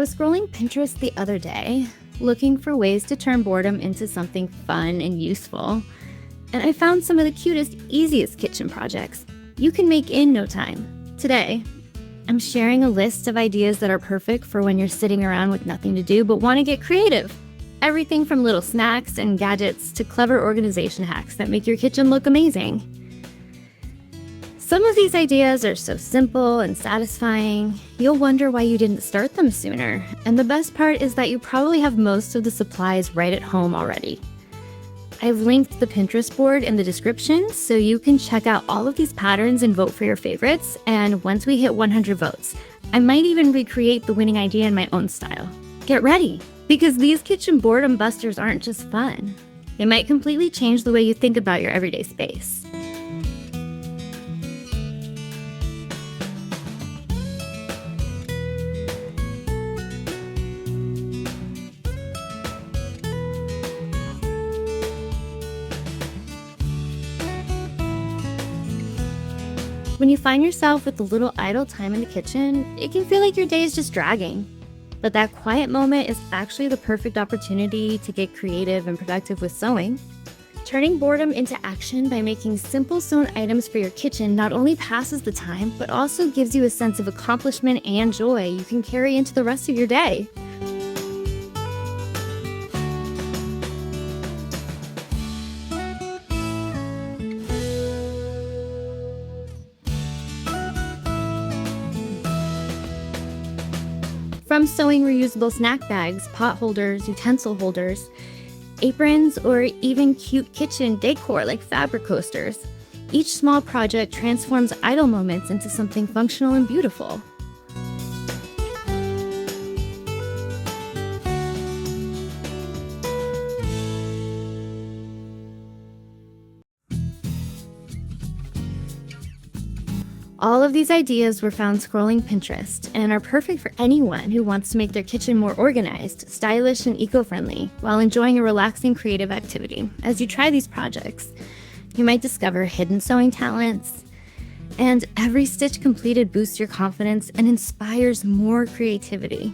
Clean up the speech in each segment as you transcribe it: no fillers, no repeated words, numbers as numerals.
was scrolling Pinterest the other day, looking for ways to turn boredom into something fun and useful, and I found some of the cutest, easiest kitchen projects you can make in no time. Today, I'm sharing a list of ideas that are perfect for when you're sitting around with nothing to do but want to get creative. Everything from little snacks and gadgets to clever organization hacks that make your kitchen look amazing. Some of these ideas are so simple and satisfying, you'll wonder why you didn't start them sooner. And the best part is that you probably have most of the supplies right at home already. I've linked the Pinterest board in the description so you can check out all of these patterns and vote for your favorites. And once we hit 100 votes, I might even recreate the winning idea in my own style. Get ready, because these kitchen boredom busters aren't just fun. They might completely change the way you think about your everyday space. When you find yourself with a little idle time in the kitchen, it can feel like your day is just dragging. But that quiet moment is actually the perfect opportunity to get creative and productive with sewing. Turning boredom into action by making simple sewn items for your kitchen not only passes the time, but also gives you a sense of accomplishment and joy you can carry into the rest of your day. From sewing reusable snack bags, pot holders, utensil holders, aprons, or even cute kitchen decor like fabric coasters, each small project transforms idle moments into something functional and beautiful. All of these ideas were found scrolling Pinterest and are perfect for anyone who wants to make their kitchen more organized, stylish, and eco-friendly while enjoying a relaxing creative activity. As you try these projects, you might discover hidden sewing talents, and every stitch completed boosts your confidence and inspires more creativity.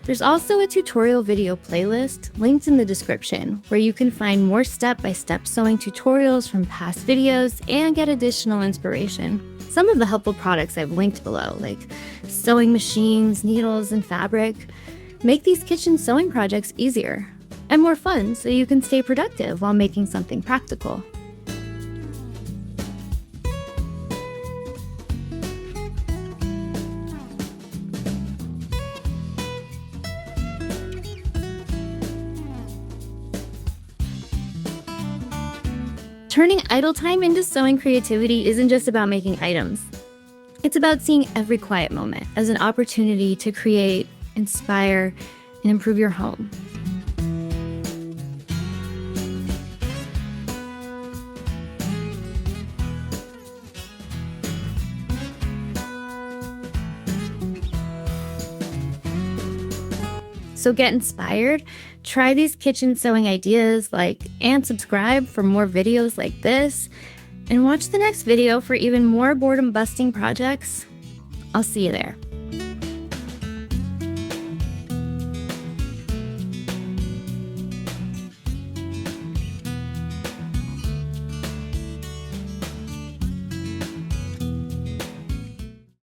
There's also a tutorial video playlist linked in the description where you can find more step-by-step sewing tutorials from past videos and get additional inspiration. Some of the helpful products I've linked below, like sewing machines, needles, and fabric, make these kitchen sewing projects easier and more fun so you can stay productive while making something practical. Turning idle time into sewing creativity isn't just about making items. It's about seeing every quiet moment as an opportunity to create, inspire, and improve your home. So get inspired, try these kitchen sewing ideas and subscribe for more videos like this, and watch the next video for even more boredom busting projects. I'll see you there.